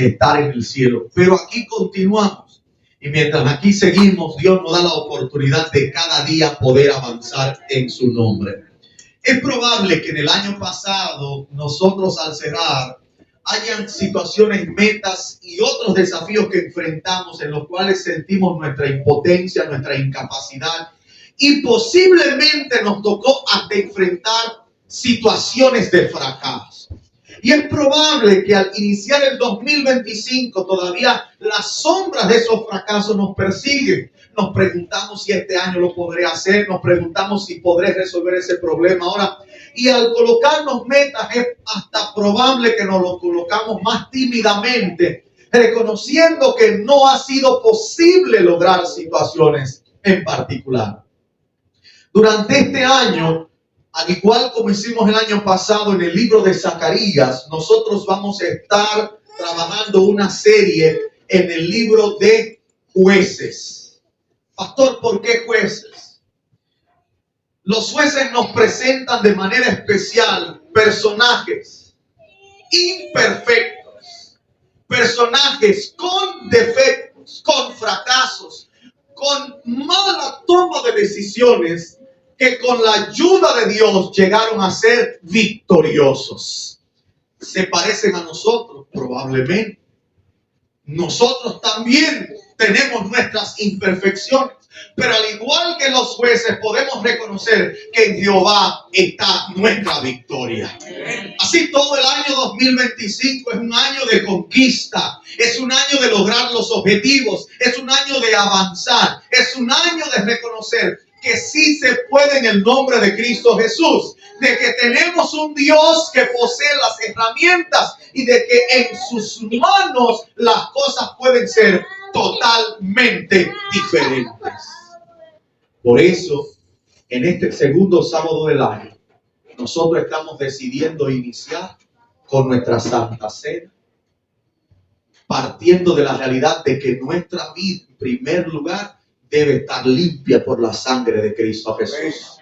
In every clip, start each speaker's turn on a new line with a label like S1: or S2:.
S1: de estar en el cielo. Pero aquí continuamos. Y mientras aquí seguimos, Dios nos da la oportunidad de cada día poder avanzar en su nombre. Es probable que en el año pasado nosotros al cerrar hayan situaciones, metas y otros desafíos que enfrentamos en los cuales sentimos nuestra impotencia, nuestra incapacidad y posiblemente nos tocó hasta enfrentar situaciones de fracaso. Y es probable que al iniciar el 2025 todavía las sombras de esos fracasos nos persiguen. Nos preguntamos si este año lo podré hacer, nos preguntamos si podré resolver ese problema ahora. Y al colocarnos metas es hasta probable que nos lo colocamos más tímidamente, reconociendo que no ha sido posible lograr situaciones en particular. Durante este año, al igual como hicimos el año pasado en el libro de Zacarías, nosotros vamos a estar trabajando una serie en el libro de Jueces. Pastor, ¿por qué jueces? Los jueces nos presentan de manera especial personajes imperfectos, personajes con defectos, con fracasos, con mala toma de decisiones, que con la ayuda de Dios llegaron a ser victoriosos. ¿Se parecen a nosotros? Probablemente. Nosotros también tenemos nuestras imperfecciones, pero al igual que los jueces podemos reconocer que en Jehová está nuestra victoria. Así todo el año 2025 es un año de conquista, es un año de lograr los objetivos, es un año de avanzar, es un año de reconocer que sí se puede en el nombre de Cristo Jesús, de que tenemos un Dios que posee las herramientas y de que en sus manos las cosas pueden ser totalmente diferentes. Por eso, en este segundo sábado del año, nosotros estamos decidiendo iniciar con nuestra Santa Cena, partiendo de la realidad de que nuestra vida, en primer lugar, debe estar limpia por la sangre de Cristo Jesús.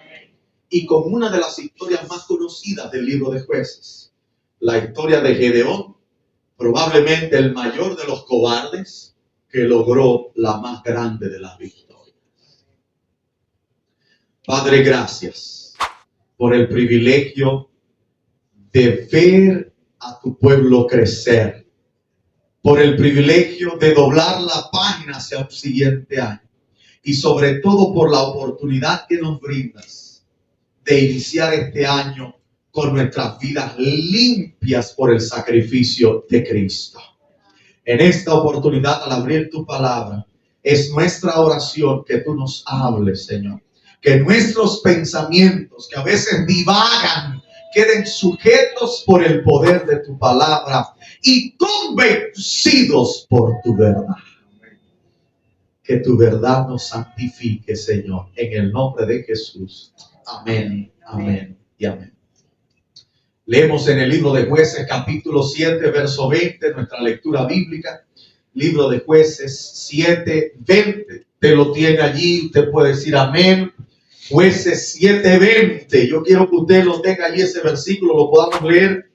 S1: Y con una de las historias más conocidas del libro de Jueces, la historia de Gedeón, probablemente el mayor de los cobardes que logró la más grande de las victorias. Padre, gracias por el privilegio de ver a tu pueblo crecer, por el privilegio de doblar la página hacia el siguiente año. Y sobre todo por la oportunidad que nos brindas de iniciar este año con nuestras vidas limpias por el sacrificio de Cristo. En esta oportunidad, al abrir tu palabra, es nuestra oración que tú nos hables, Señor. Que nuestros pensamientos, que a veces divagan, queden sujetos por el poder de tu palabra y convencidos por tu verdad. Que tu verdad nos santifique, Señor, en el nombre de Jesús. Amén, amén y amén. Leemos en el libro de Jueces, capítulo 7, verso 20, nuestra lectura bíblica. Libro de Jueces 7, 20. Usted lo tiene allí, usted puede decir amén. Jueces 7, 20. Yo quiero que usted lo tenga allí, ese versículo, lo podamos leer.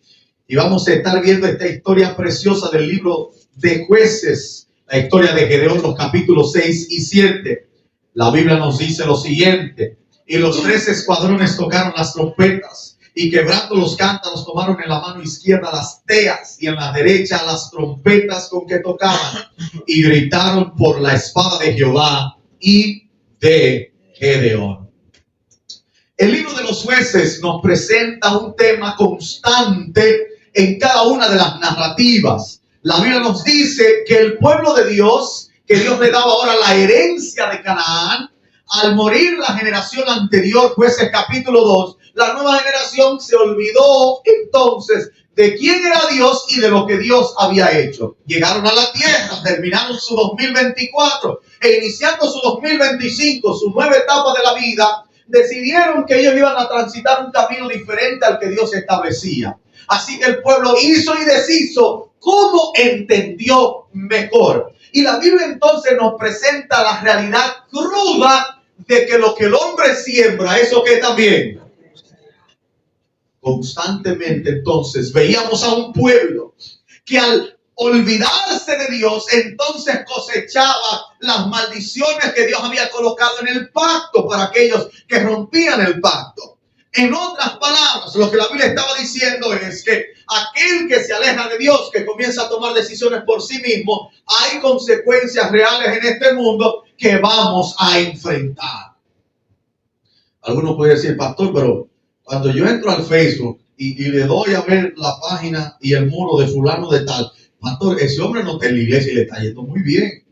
S1: Y vamos a estar viendo esta historia preciosa del libro de Jueces. La historia de Gedeón, los capítulos 6 y 7. La Biblia nos dice lo siguiente. Y los 3 escuadrones tocaron las trompetas y quebrando los cántaros tomaron en la mano izquierda las teas y en la derecha las trompetas con que tocaban y gritaron por la espada de Jehová y de Gedeón. El libro de los Jueces nos presenta un tema constante en cada una de las narrativas. La Biblia nos dice que el pueblo de Dios, que Dios le daba ahora la herencia de Canaán, al morir la generación anterior, Jueces capítulo 2, la nueva generación se olvidó entonces de quién era Dios y de lo que Dios había hecho. Llegaron a la tierra, terminaron su 2024 e iniciando su 2025, su nueva etapa de la vida, decidieron que ellos iban a transitar un camino diferente al que Dios establecía. Así que el pueblo hizo y deshizo como entendió mejor. Y la Biblia entonces nos presenta la realidad cruda de que lo que el hombre siembra, eso que también. Constantemente entonces veíamos a un pueblo que al olvidarse de Dios, entonces cosechaba las maldiciones que Dios había colocado en el pacto para aquellos que rompían el pacto. En otras palabras, lo que la Biblia estaba diciendo es que aquel que se aleja de Dios, que comienza a tomar decisiones por sí mismo, hay consecuencias reales en este mundo que vamos a enfrentar. Algunos pueden decir, pastor, pero cuando yo entro al Facebook y le doy a ver la página y el muro de fulano de tal, pastor, ese hombre no está en la iglesia y le está yendo muy bien.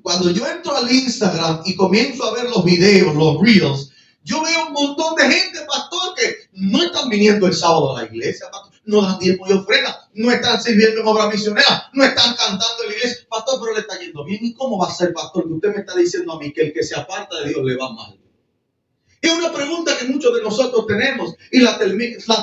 S1: Cuando yo entro al Instagram y comienzo a ver los videos, los reels, yo veo un montón de gente, pastor, que no están viniendo el sábado a la iglesia, pastor, no dan diezmo y ofrenda, no están sirviendo en obra misionera, no están cantando en la iglesia, pastor, pero le está yendo bien. ¿Y cómo va a ser, pastor, que usted me está diciendo a mí que el que se aparta de Dios le va mal? Es una pregunta que muchos de nosotros tenemos, y la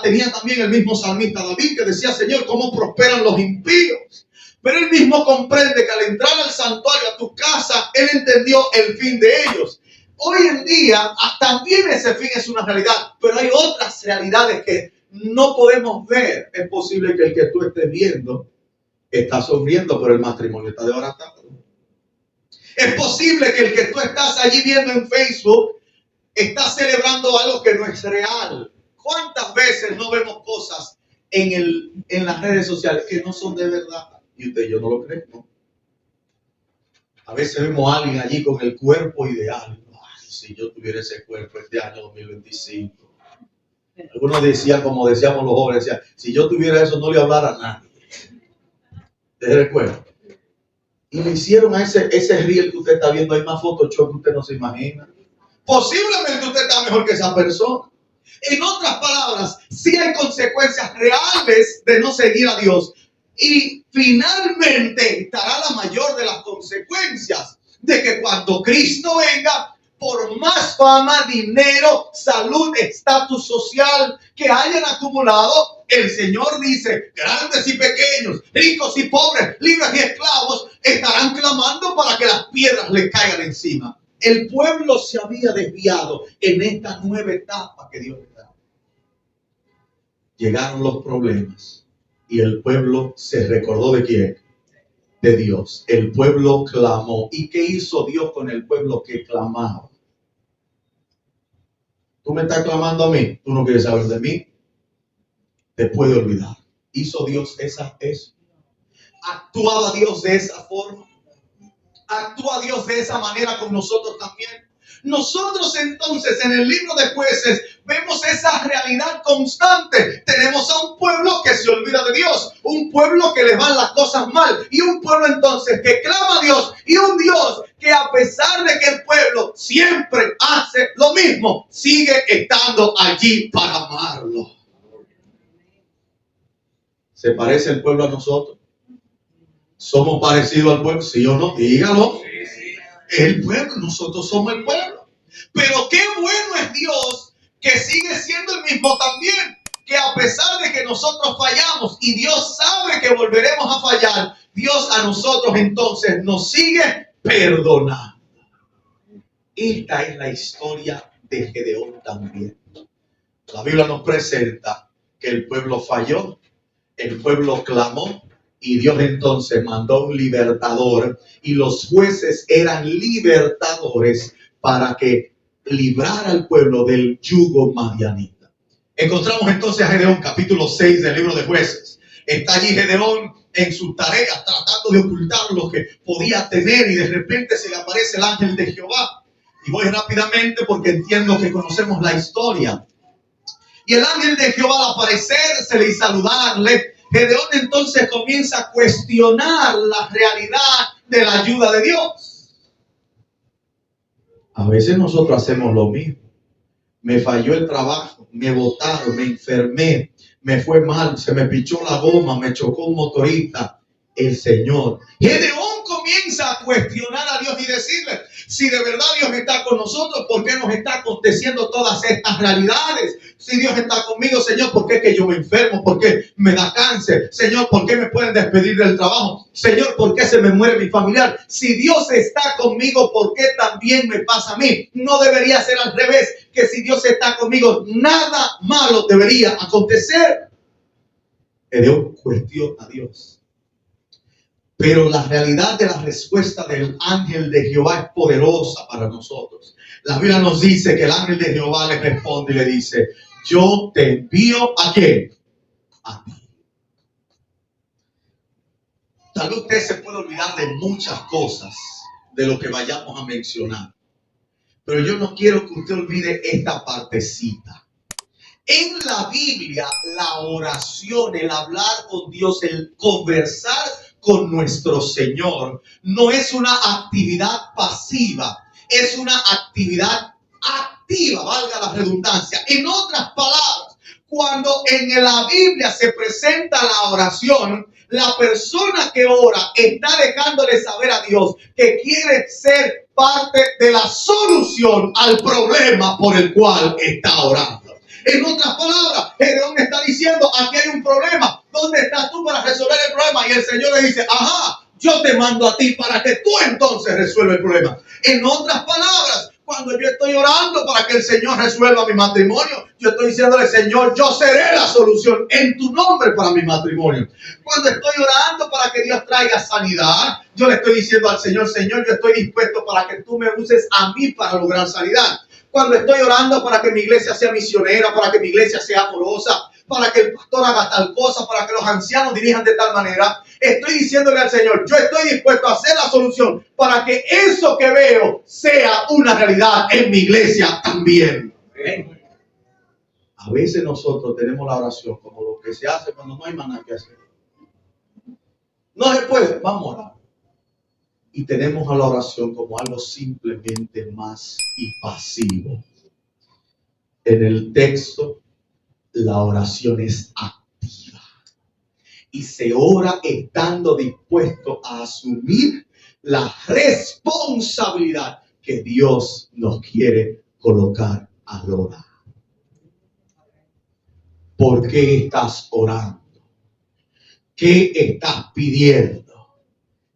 S1: tenía también el mismo salmista David, que decía, Señor, ¿cómo prosperan los impíos? Pero él mismo comprende que al entrar al santuario, a tu casa, él entendió el fin de ellos. Hoy en día, también ese fin es una realidad, pero hay otras realidades que no podemos ver. Es posible que el que tú estés viendo está sonriendo, pero el matrimonio está desbaratado. Es posible que el que tú estás allí viendo en Facebook está celebrando algo que no es real. ¿Cuántas veces no vemos cosas en las redes sociales que no son de verdad? Y usted y yo no lo creemos. A veces vemos a alguien allí con el cuerpo ideal. Ay, si yo tuviera ese cuerpo este año 2025. Algunos decían, como decíamos los jóvenes, decían, si yo tuviera eso no le hablara a nadie. ¿Te recuerdas? Y le hicieron a ese reel que usted está viendo, hay más Photoshop que usted no se imagina. Posiblemente usted está mejor que esa persona. En otras palabras, sí hay consecuencias reales de no seguir a Dios. Y finalmente estará la mayor de las consecuencias de que cuando Cristo venga, por más fama, dinero, salud, estatus social que hayan acumulado, el Señor dice, grandes y pequeños, ricos y pobres, libres y esclavos, estarán clamando para que las piedras le caigan encima. El pueblo se había desviado en esta nueva etapa que Dios le da. Llegaron los problemas y el pueblo se recordó ¿de quién? De Dios. El pueblo clamó. ¿Y qué hizo Dios con el pueblo que clamaba? Tú me estás clamando a mí, tú no quieres saber de mí, te puede olvidar. ¿Hizo Dios eso? ¿Actuaba Dios de esa forma? ¿Actúa Dios de esa manera con nosotros también? Nosotros entonces en el libro de Jueces vemos esa realidad constante. Tenemos a un pueblo que se olvida de Dios, un pueblo que le van las cosas mal y un pueblo entonces que clama a Dios y un Dios que a pesar de que el pueblo siempre hace lo mismo, sigue estando allí para amarlo. ¿Se parece el pueblo a nosotros? ¿Somos parecidos al pueblo? ¿Sí o no? Dígalo. El pueblo, nosotros somos el pueblo. Pero qué bueno es Dios que sigue siendo el mismo también. Que a pesar de que nosotros fallamos y Dios sabe que volveremos a fallar, Dios a nosotros entonces nos sigue perdonando. Esta es la historia de Gedeón también. La Biblia nos presenta que el pueblo falló, el pueblo clamó, y Dios entonces mandó un libertador y los jueces eran libertadores para que librara al pueblo del yugo madianita. Encontramos entonces a Gedeón, capítulo 6 del libro de Jueces. Está allí Gedeón en sus tareas tratando de ocultar lo que podía tener y de repente se le aparece el ángel de Jehová. Y voy rápidamente porque entiendo que conocemos la historia. Y el ángel de Jehová al aparecérsele y saludarle, Gedeón entonces comienza a cuestionar la realidad de la ayuda de Dios. A veces nosotros hacemos lo mismo. Me falló el trabajo, me botaron, me enfermé, me fue mal, se me pichó la goma, me chocó un motorista. El Señor. Gedeón comienza a cuestionar a Dios y decirle, si de verdad Dios está con nosotros, ¿por qué nos está aconteciendo todas estas realidades? Si Dios está conmigo, Señor, ¿por qué es que yo me enfermo? ¿Por qué me da cáncer? Señor, ¿por qué me pueden despedir del trabajo? Señor, ¿por qué se me muere mi familiar? Si Dios está conmigo, ¿por qué también me pasa a mí? No debería ser al revés, que si Dios está conmigo, nada malo debería acontecer. Gedeón cuestiona a Dios. Pero la realidad de la respuesta del ángel de Jehová es poderosa para nosotros. La Biblia nos dice que el ángel de Jehová le responde y le dice: yo te envío ¿a quién? A ti. Tal vez usted se puede olvidar de muchas cosas de lo que vayamos a mencionar, pero yo no quiero que usted olvide esta partecita. En la Biblia, la oración, el hablar con Dios, el conversar con nuestro Señor, no es una actividad pasiva, es una actividad activa, valga la redundancia. En otras palabras, cuando en la Biblia se presenta la oración, la persona que ora está dejándole saber a Dios que quiere ser parte de la solución al problema por el cual está orando. En otras palabras, Gedeón está diciendo: aquí hay un problema. ¿Dónde estás tú para resolver el problema? Y el Señor le dice: ajá, yo te mando a ti para que tú entonces resuelvas el problema. En otras palabras, cuando yo estoy orando para que el Señor resuelva mi matrimonio, yo estoy diciéndole: Señor, yo seré la solución en tu nombre para mi matrimonio. Cuando estoy orando para que Dios traiga sanidad, yo le estoy diciendo al Señor: Señor, yo estoy dispuesto para que tú me uses a mí para lograr sanidad. Cuando estoy orando para que mi iglesia sea misionera, para que mi iglesia sea amorosa, para que el pastor haga tal cosa, para que los ancianos dirijan de tal manera, estoy diciéndole al Señor: yo estoy dispuesto a hacer la solución para que eso que veo sea una realidad en mi iglesia también. A veces nosotros tenemos la oración como lo que se hace cuando no hay más nada que hacer. No se puede, vamos a orar. Y tenemos a la oración como algo simplemente más y pasivo. En el texto, la oración es activa. Y se ora estando dispuesto a asumir la responsabilidad que Dios nos quiere colocar al orar. ¿Por qué estás orando? ¿Qué estás pidiendo?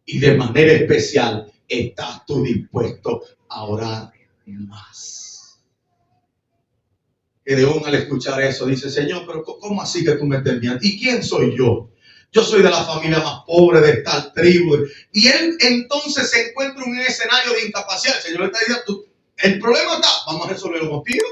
S1: Y de manera especial, ¿estás tú dispuesto a orar más? Gedeón, al escuchar eso, dice: Señor, pero ¿cómo así que tú me estás enviando? ¿Y quién soy yo? Yo soy de la familia más pobre de tal tribu. Y él entonces se encuentra en un escenario de incapacidad. El Señor le está diciendo: el problema está, vamos a resolverlo contigo.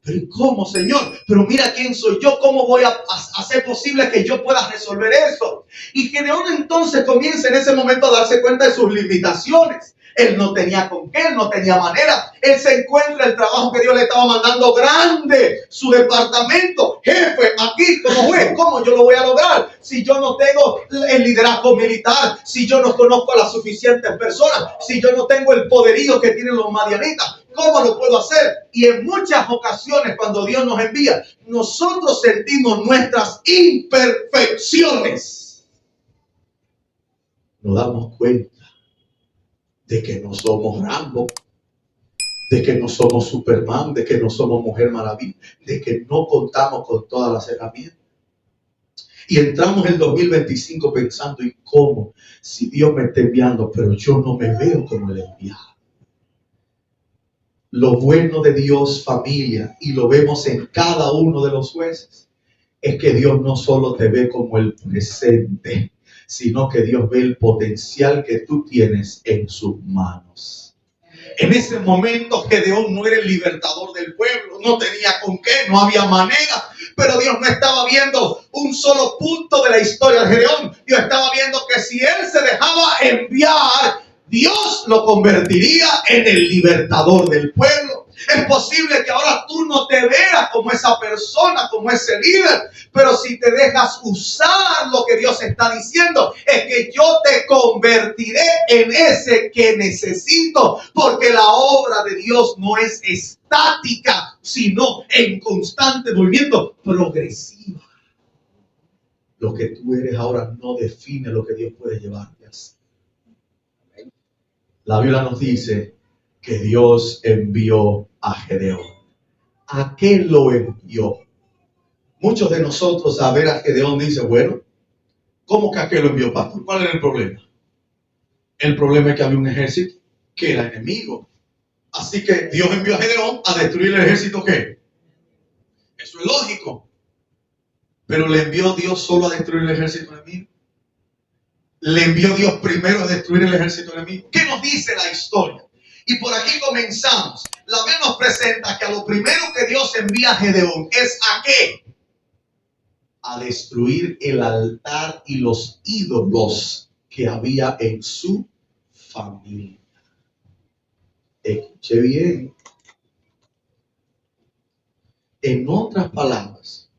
S1: Pero ¿cómo, Señor? Pero mira quién soy yo. ¿Cómo voy a hacer posible que yo pueda resolver eso? Y Gedeón entonces comienza en ese momento a darse cuenta de sus limitaciones. Él no tenía con qué, él no tenía manera. Él se encuentra el trabajo que Dios le estaba mandando grande, su departamento, jefe, aquí como juez. ¿Cómo yo lo voy a lograr si yo no tengo el liderazgo militar? Si yo no conozco a las suficientes personas, si yo no tengo el poderío que tienen los madianitas, ¿cómo lo puedo hacer? Y en muchas ocasiones, cuando Dios nos envía, nosotros sentimos nuestras imperfecciones. Nos damos cuenta de que no somos Rambo, de que no somos Superman, de que no somos Mujer Maravilla, de que no contamos con todas las herramientas. Y entramos en 2025 pensando: ¿y cómo? Si Dios me está enviando, pero yo no me veo como el enviado. Lo bueno de Dios, familia, y lo vemos en cada uno de los jueces, es que Dios no solo te ve como el presente, sino que Dios ve el potencial que tú tienes en sus manos. En ese momento Gedeón no era el libertador del pueblo, no tenía con qué, no había manera, pero Dios no estaba viendo un solo punto de la historia de Gedeón. Dios estaba viendo que si él se dejaba enviar, Dios lo convertiría en el libertador del pueblo. Es posible que ahora tú no te veas como esa persona, como ese líder, pero si te dejas usar, lo que Dios está diciendo es que yo te convertiré en ese que necesito, porque la obra de Dios no es estática, sino en constante movimiento, progresiva. Lo que tú eres ahora no define lo que Dios puede llevarte a hacer. La Biblia nos dice que Dios envió a Gedeón. ¿A qué lo envió? Muchos de nosotros a ver a Gedeón dice: bueno, ¿cómo que a qué lo envió, pastor? ¿Cuál era el problema? El problema es que había un ejército que era enemigo. Así que Dios envió a Gedeón a destruir el ejército. ¿Qué? Eso es lógico. Pero le envió Dios solo a destruir el ejército enemigo. le envió Dios primero a destruir el ejército enemigo. ¿Qué nos dice la historia? Y por aquí comenzamos. La Biblia nos presenta que a lo primero que Dios envía a Gedeón es ¿a qué? A destruir el altar y los ídolos que había en su familia. Escuche bien. En otras palabras,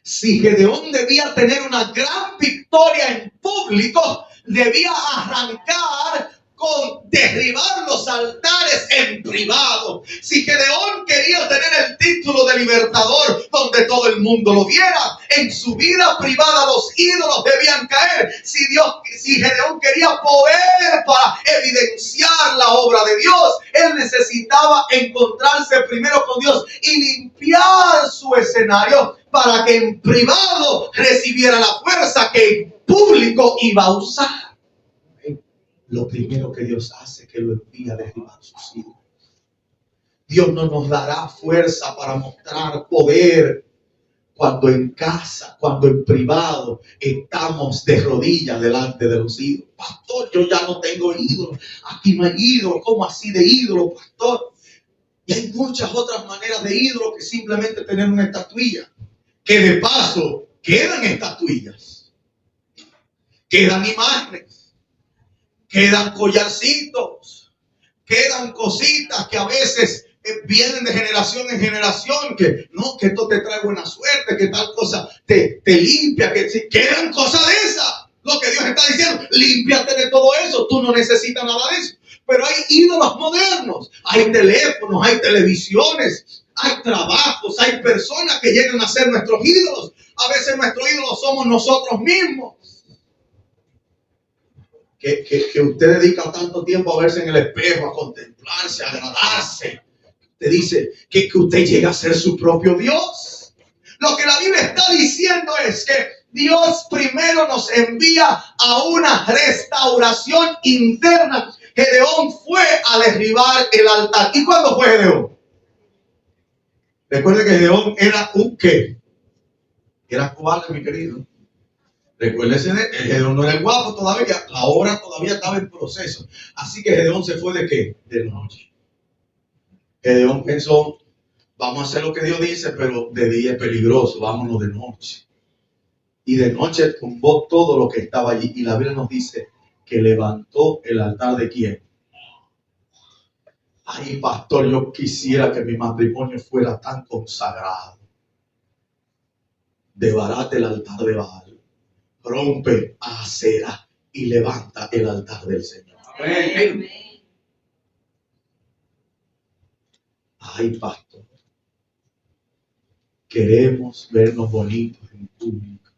S1: si Gedeón debía tener una gran victoria en público, debía arrancar con derribar los altares en privado. Si Gedeón quería tener el título de libertador donde todo el mundo lo viera, en su vida privada los ídolos debían caer. Si Gedeón quería poder para evidenciar la obra de Dios, él necesitaba encontrarse primero con Dios y limpiar su escenario para que en privado recibiera la fuerza que en público iba a usar. Lo primero que Dios hace es que lo envía a derribar sus ídolos. Dios no nos dará fuerza para mostrar poder cuando en casa, cuando en privado estamos de rodillas delante de los ídolos. Pastor, yo ya no tengo ídolos. Aquí no hay ídolos. ¿Cómo así de ídolos, pastor? Y hay muchas otras maneras de ídolos que simplemente tener una estatuilla. Que de paso quedan estatuillas. Quedan imágenes. Quedan collarcitos, quedan cositas que a veces vienen de generación en generación, que no, que esto te trae buena suerte, que tal cosa te limpia, que si quedan cosas de esas. Lo que Dios está diciendo, límpiate de todo eso, tú no necesitas nada de eso. Pero hay ídolos modernos, hay teléfonos, hay televisiones, hay trabajos, hay personas que llegan a ser nuestros ídolos. A veces nuestros ídolos somos nosotros mismos. Que usted dedica tanto tiempo a verse en el espejo, a contemplarse, a agradarse. Usted dice que usted llega a ser su propio Dios. Lo que la Biblia está diciendo es que Dios primero nos envía a una restauración interna. Gedeón fue a derribar el altar. ¿Y cuándo fue Gedeón? Recuerde que Gedeón era un ¿qué? Era cobarde, mi querido. Recuérdese, Gedeón no era el guapo todavía, la obra todavía estaba en proceso. Así que Gedeón se fue ¿de qué? De noche. Gedeón pensó, vamos a hacer lo que Dios dice, pero de día es peligroso, vámonos de noche. Y de noche tumbó todo lo que estaba allí. Y la Biblia nos dice que levantó el altar ¿de quién? Ay, pastor, yo quisiera que mi matrimonio fuera tan consagrado. Debarate el altar de Baal. Rompe a Acera y levanta el altar del Señor. Amén. Ay, pastor. Queremos vernos bonitos en público,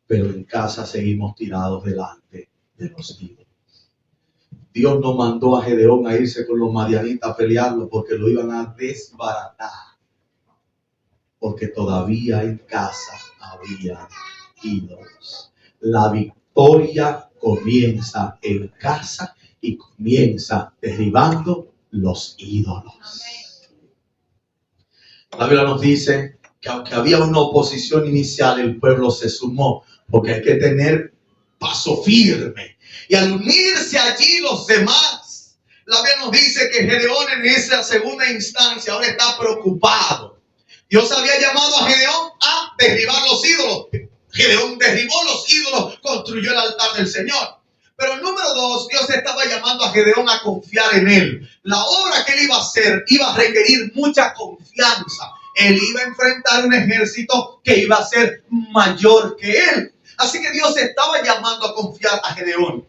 S1: pero en casa seguimos tirados delante de los ídolos. Dios no mandó a Gedeón a irse con los madianitas a pelearlo porque lo iban a desbaratar. Porque todavía en casa había ídolos. La victoria comienza en casa y comienza derribando los ídolos. La Biblia nos dice que aunque había una oposición inicial, el pueblo se sumó, porque hay que tener paso firme. Y al unirse allí los demás, la Biblia nos dice que Gedeón en esa segunda instancia ahora está preocupado. Dios había llamado a Gedeón a derribar los ídolos. Gedeón derribó los ídolos, construyó el altar del Señor. Pero número 2, Dios estaba llamando a Gedeón a confiar en él. La obra que él iba a hacer iba a requerir mucha confianza. Él iba a enfrentar un ejército que iba a ser mayor que él. Así que Dios estaba llamando a confiar a Gedeón.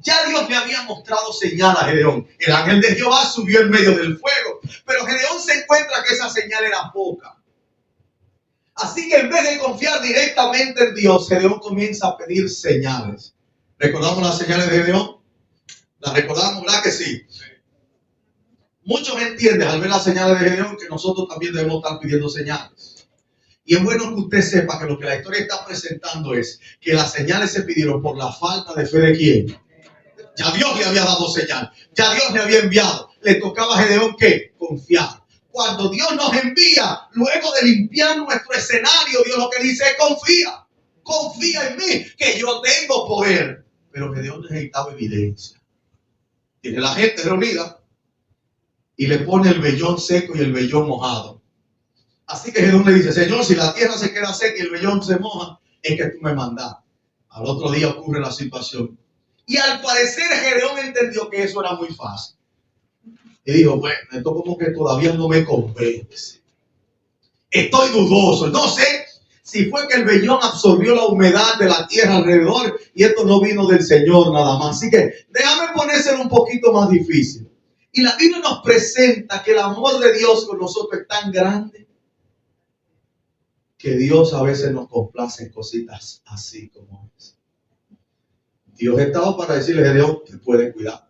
S1: Ya Dios le había mostrado señal a Gedeón. El ángel de Jehová subió en medio del fuego. Pero Gedeón se encuentra que esa señal era poca. Así que en vez de confiar directamente en Dios, Gedeón comienza a pedir señales. ¿Recordamos las señales de Gedeón? ¿Las recordamos? ¿Verdad que sí? Muchos entienden al ver las señales de Gedeón que nosotros también debemos estar pidiendo señales. Y es bueno que usted sepa que lo que la historia está presentando es que las señales se pidieron por la falta de fe de quién. Ya Dios le había dado señal. Ya Dios le había enviado. Le tocaba a Gedeón ¿qué? Confiar. Cuando Dios nos envía, luego de limpiar nuestro escenario, Dios lo que dice es confía. confía en mí, que yo tengo poder. Pero Gedeón necesitaba evidencia. Tiene la gente reunida y le pone el vellón seco y el vellón mojado. Así que Gedeón le dice: Señor, si la tierra se queda seca y el vellón se moja, es que tú me mandas. Al otro día ocurre la situación. Y al parecer Gedeón entendió que eso era muy fácil. Y dijo: bueno, esto como que todavía no me convence. Estoy dudoso. No sé si fue que el vellón absorbió la humedad de la tierra alrededor y esto no vino del Señor nada más. Así que déjame ponérselo un poquito más difícil. Y la Biblia nos presenta que el amor de Dios con nosotros es tan grande que Dios a veces nos complace en cositas así como es. Dios estaba para decirle a Dios: te puedes cuidar.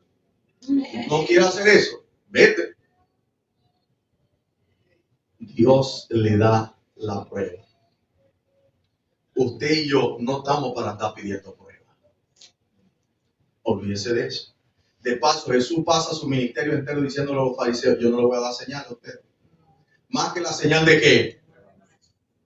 S1: No quieres hacer eso, vete. Dios le da la prueba. Usted y yo no estamos para estar pidiendo pruebas. Olvídese de eso. De paso, Jesús pasa su ministerio entero diciéndole a los fariseos: yo no le voy a dar señal a ustedes. Más que la señal de qué.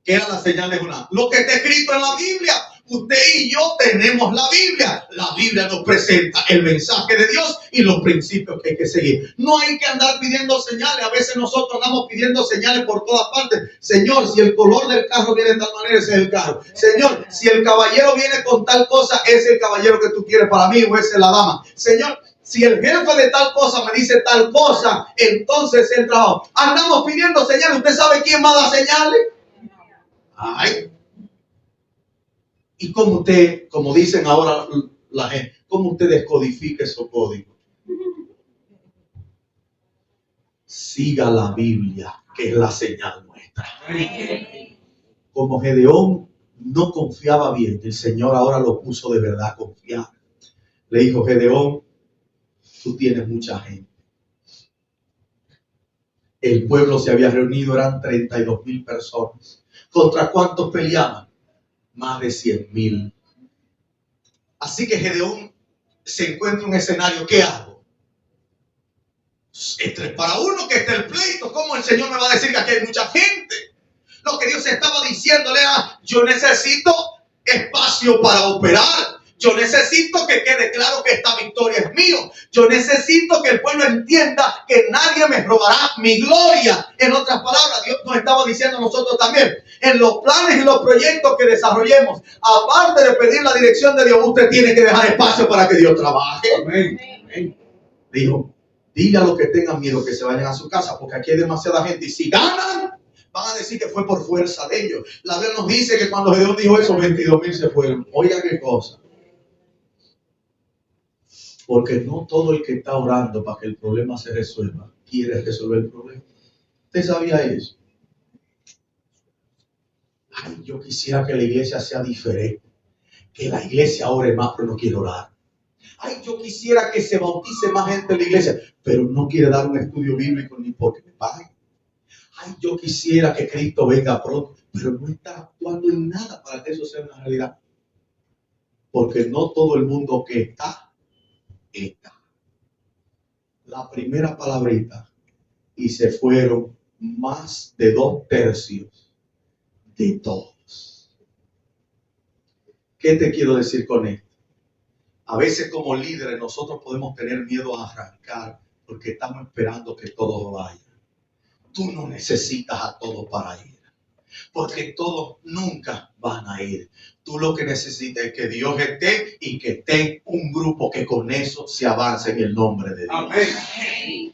S1: ¿Qué era la señal de Jonás? Lo que está escrito en la Biblia. Usted y yo tenemos la Biblia. La Biblia nos presenta el mensaje de Dios y los principios que hay que seguir. No hay que andar pidiendo señales. A veces nosotros andamos pidiendo señales por todas partes. Señor, si el color del carro viene de tal manera, ese es el carro. Señor, si el caballero viene con tal cosa, ese es el caballero que tú quieres para mí o esa es la dama. Señor, si el jefe de tal cosa me dice tal cosa, entonces el trabajo. Andamos pidiendo señales. ¿Usted sabe quién va a dar señales? Ay. Y como usted, como dicen ahora la gente, ¿cómo usted descodifica esos códigos? Siga la Biblia, que es la señal nuestra. Como Gedeón no confiaba bien, el Señor ahora lo puso de verdad a confiar. Le dijo: Gedeón, tú tienes mucha gente. El pueblo se había reunido, eran 32,000 personas. ¿Contra cuántos peleaban? Más de 100,000. Así que Gedeón se encuentra en un escenario. ¿Qué hago? Entre para uno que está el pleito. ¿Cómo el Señor me va a decir que aquí hay mucha gente? Lo que Dios estaba diciéndole era: yo necesito espacio para operar. Yo necesito que quede claro que esta victoria es mío. Yo necesito que el pueblo entienda que nadie me robará mi gloria. En otras palabras, Dios nos estaba diciendo a nosotros también: en los planes y los proyectos que desarrollemos, aparte de pedir la dirección de Dios, usted tiene que dejar espacio para que Dios trabaje. Amén. Dijo: dile a los que tengan miedo que se vayan a su casa, porque aquí hay demasiada gente y si ganan, van a decir que fue por fuerza de ellos. La Biblia nos dice que cuando Gedeón dijo eso, 22,000 se fueron. Oiga qué cosa. Porque no todo el que está orando para que el problema se resuelva quiere resolver el problema. ¿Usted sabía eso? Ay, yo quisiera que la iglesia sea diferente. Que la iglesia ore más, pero no quiere orar. Ay, yo quisiera que se bautice más gente en la iglesia, pero no quiere dar un estudio bíblico ni porque me paguen. Ay, yo quisiera que Cristo venga pronto, pero no está actuando en nada para que eso sea una realidad. Porque no todo el mundo que está. La primera palabrita y se fueron más de 2/3 de todos. ¿Qué te quiero decir con esto? A veces como líderes nosotros podemos tener miedo a arrancar porque estamos esperando que todos vayan. Tú no necesitas a todos para ir, porque todos nunca van a ir. Tú lo que necesitas es que Dios esté y que esté un grupo que con eso se avance en el nombre de Dios. Amén.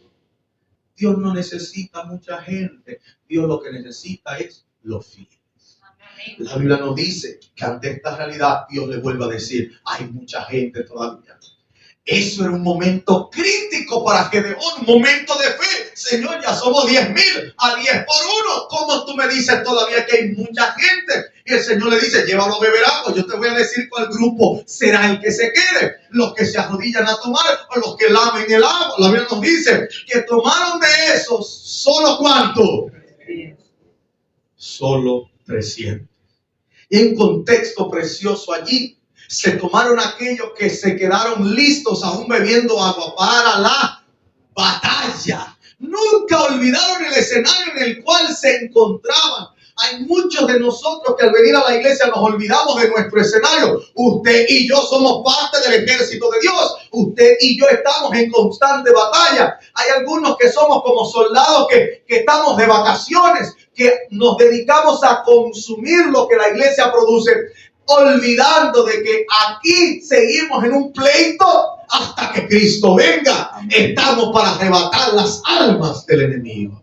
S1: Dios no necesita mucha gente. Dios lo que necesita es los fieles. Amén. La Biblia nos dice que ante esta realidad Dios le vuelve a decir: hay mucha gente todavía. Eso era un momento crítico para Gedeón, un momento de fe. Señor, ya somos 10,000 a 10 por 1. ¿Cómo tú me dices todavía que hay mucha gente? Y el Señor le dice: llévalo a beber agua. Yo te voy a decir cuál grupo será el que se quede. Los que se arrodillan a tomar o los que lamen el agua. La Biblia nos dice que tomaron de esos solo ¿cuánto? Solo 300. Y en contexto precioso allí. Se tomaron aquellos que se quedaron listos aún bebiendo agua para la batalla. Nunca olvidaron el escenario en el cual se encontraban. Hay muchos de nosotros que al venir a la iglesia nos olvidamos de nuestro escenario. Usted y yo somos parte del ejército de Dios. Usted y yo estamos en constante batalla. Hay algunos que somos como soldados que estamos de vacaciones, que nos dedicamos a consumir lo que la iglesia produce, olvidando de que aquí seguimos en un pleito hasta que Cristo venga. Estamos para arrebatar las almas del enemigo.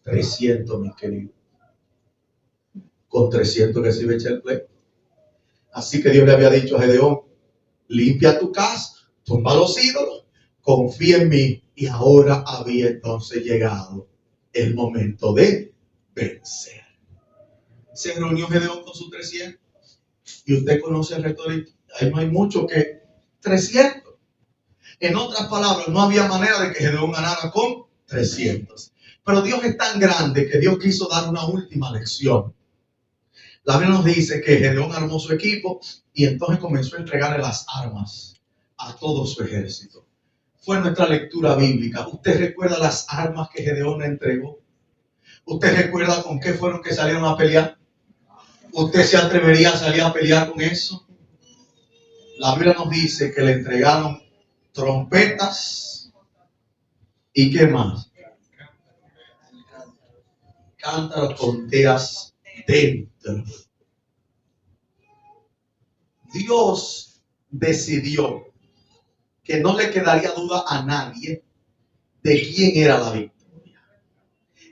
S1: 300, mis queridos. Con 300 que se iba a echar el pleito. Así que Dios le había dicho a Gedeón: limpia tu casa, tumba los ídolos, confía en mí. Y ahora había entonces llegado el momento de vencer. Se reunió Gedeón con sus 300. Y usted conoce el resto de la historia. Ahí no hay mucho que 300. En otras palabras, no había manera de que Gedeón ganara con 300. Pero Dios es tan grande que Dios quiso dar una última lección. La Biblia nos dice que Gedeón armó su equipo y entonces comenzó a entregarle las armas a todo su ejército. Fue nuestra lectura bíblica. ¿Usted recuerda las armas que Gedeón le entregó? ¿Usted recuerda con qué fueron que salieron a pelear? ¿Usted se atrevería a salir a pelear con eso? La Biblia nos dice que le entregaron trompetas y ¿qué más? Cántaros con teas dentro. Dios decidió que no le quedaría duda a nadie de quién era la victoria.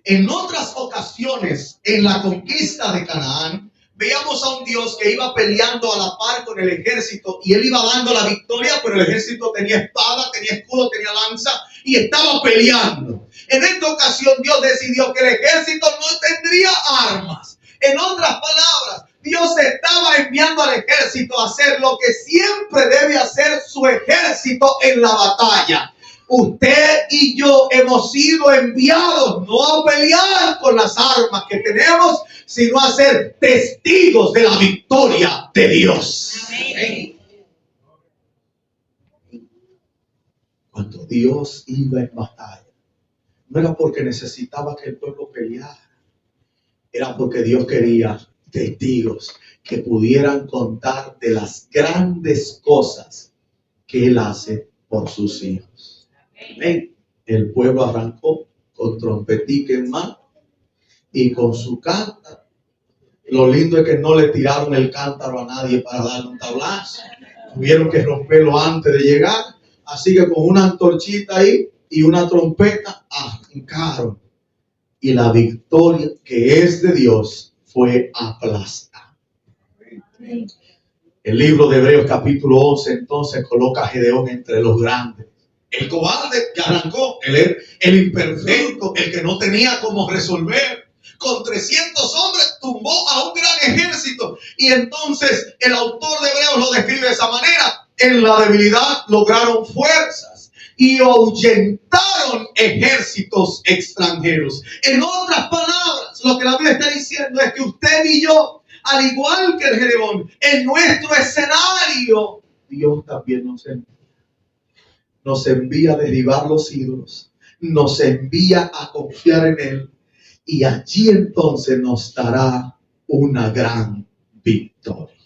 S1: En otras ocasiones, en la conquista de Canaán, veíamos a un Dios que iba peleando a la par con el ejército y él iba dando la victoria, pero el ejército tenía espada, tenía escudo, tenía lanza y estaba peleando. En esta ocasión Dios decidió que el ejército no tendría armas. En otras palabras, Dios estaba enviando al ejército a hacer lo que siempre debe hacer su ejército en la batalla. Usted y yo hemos sido enviados no a pelear con las armas que tenemos, sino a ser testigos de la victoria de Dios. Amén. Cuando Dios iba en batalla, no era porque necesitaba que el pueblo peleara, era porque Dios quería testigos que pudieran contar de las grandes cosas que Él hace por sus hijos. Amén. El pueblo arrancó con trompetica en mano y con su cántaro. Lo lindo es que no le tiraron el cántaro a nadie para darle un tablazo. Tuvieron que romperlo antes de llegar. Así que con una antorchita ahí y una trompeta arrancaron. Y la victoria que es de Dios fue aplastada. El libro de Hebreos capítulo 11 entonces coloca a Gedeón entre los grandes. El cobarde que arrancó, el imperfecto, el que no tenía cómo resolver. Con 300 hombres tumbó a un gran ejército. Y entonces el autor de Hebreos lo describe de esa manera. En la debilidad lograron fuerzas y ahuyentaron ejércitos extranjeros. En otras palabras, lo que la Biblia está diciendo es que usted y yo, al igual que el Gedeón, en nuestro escenario, Dios también nos envía a derribar los ídolos, nos envía a confiar en Él y allí entonces nos dará una gran victoria.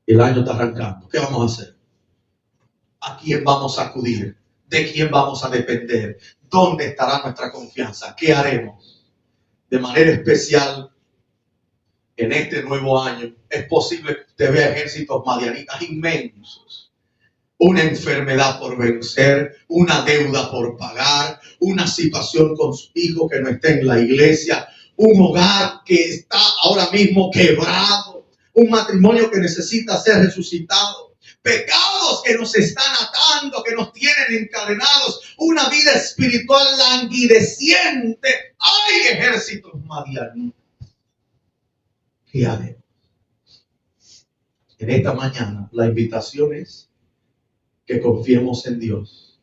S1: El año está arrancando. ¿Qué vamos a hacer? ¿A quién vamos a acudir? ¿De quién vamos a depender? ¿Dónde estará nuestra confianza? ¿Qué haremos? De manera especial, en este nuevo año, es posible que usted vea ejércitos madianitas inmensos. Una enfermedad por vencer, una deuda por pagar, una situación con su hijo que no está en la iglesia, un hogar que está ahora mismo quebrado, un matrimonio que necesita ser resucitado, pecados que nos están atando, que nos tienen encadenados, una vida espiritual languideciente. ¡Hay ejércitos madianitas! ¿Qué haremos? En esta mañana la invitación es que confiemos en Dios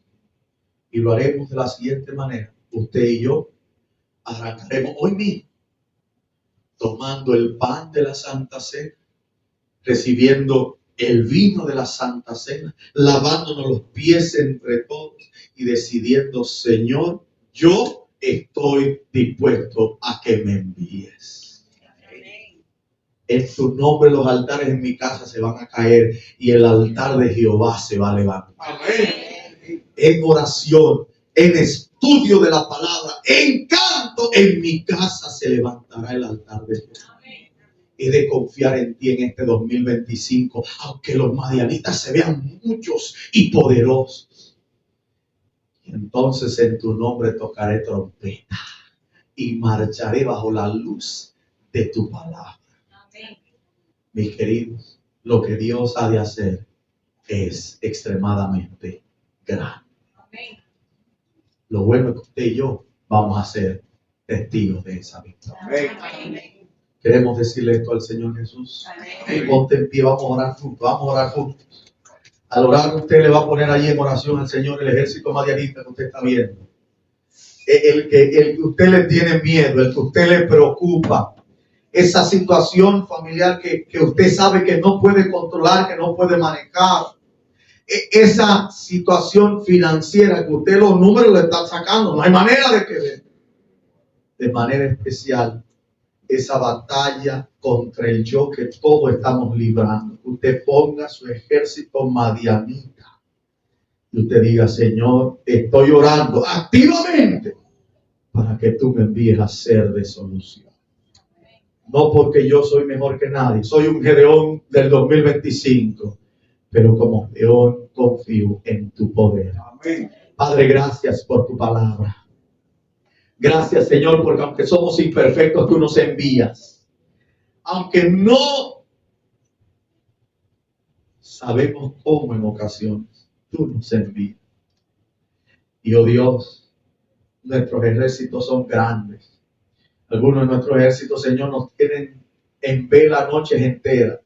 S1: y lo haremos de la siguiente manera. Usted y yo arrancaremos hoy mismo tomando el pan de la Santa Cena, recibiendo el vino de la Santa Cena, lavándonos los pies entre todos y decidiendo: Señor, yo estoy dispuesto a que me envíes. En tu nombre los altares en mi casa se van a caer y el altar de Jehová se va a levantar. En oración, en estudio de la palabra, en canto, en mi casa se levantará el altar de Jehová. He de confiar en ti en este 2025, aunque los madianitas se vean muchos y poderosos. Entonces en tu nombre tocaré trompeta y marcharé bajo la luz de tu palabra. Mis queridos, lo que Dios ha de hacer es extremadamente grande. Lo bueno es que usted y yo vamos a ser testigos de esa victoria. Queremos decirle esto al Señor Jesús. Ponte en pie, vamos a orar juntos. Al orar usted le va a poner allí en oración al Señor el ejército madianita que usted está viendo. El que usted le tiene miedo, el que usted le preocupa. Esa situación familiar que usted sabe que no puede controlar, que no puede manejar. Esa situación financiera que usted los números le está sacando. No hay manera de que ver. De manera especial, esa batalla contra el yo que todos estamos librando. Usted ponga su ejército madianita. Y usted diga, Señor, estoy orando activamente para que tú me envíes a ser de solución. No porque yo soy mejor que nadie. Soy un Gedeón del 2025. Pero como Gedeón confío en tu poder. Amén. Padre, gracias por tu palabra. Gracias, Señor, porque aunque somos imperfectos, tú nos envías. Aunque no sabemos cómo en ocasiones, tú nos envías. Y oh Dios, nuestros ejércitos son grandes. Algunos de nuestros ejércitos, Señor, nos tienen en vela noches enteras.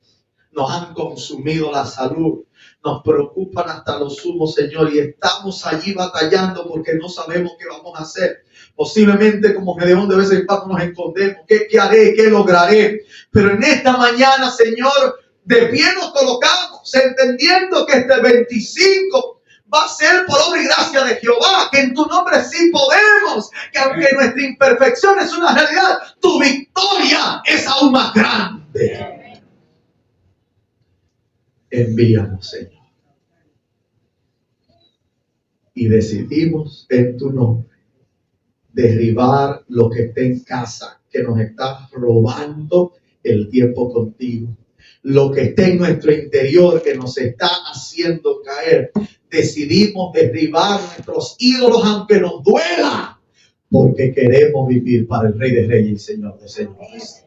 S1: Nos han consumido la salud. Nos preocupan hasta lo sumo, Señor, y estamos allí batallando porque no sabemos qué vamos a hacer. Posiblemente como Gedeón de vez en cuando nos escondemos. ¿Qué haré? ¿Qué lograré? Pero en esta mañana, Señor, de pie nos colocamos, entendiendo que este 25 va a ser por obra y gracia de Jehová, que en tu nombre sí podemos, que aunque nuestra imperfección es una realidad, tu victoria es aún más grande. Envíanos, Señor. Y decidimos en tu nombre derribar lo que esté en casa, que nos está robando el tiempo contigo. Lo que esté en nuestro interior, que nos está haciendo caer. Decidimos derribar nuestros ídolos, aunque nos duela, porque queremos vivir para el Rey de Reyes y Señor de Señores.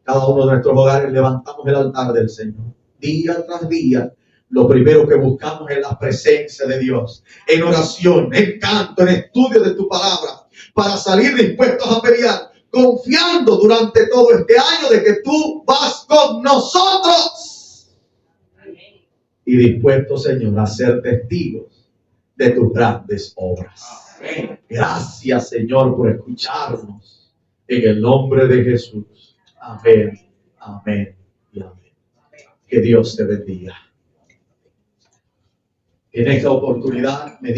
S1: Cada uno de nuestros hogares levantamos el altar del Señor. Día tras día, lo primero que buscamos es la presencia de Dios. En oración, en canto, en estudio de tu palabra, para salir dispuestos a pelear, confiando durante todo este año de que tú vas con nosotros. Y dispuestos, Señor, a ser testigos de tus grandes obras. Gracias, Señor, por escucharnos. En el nombre de Jesús. Amén, amén y amén. Que Dios te bendiga. En esta oportunidad me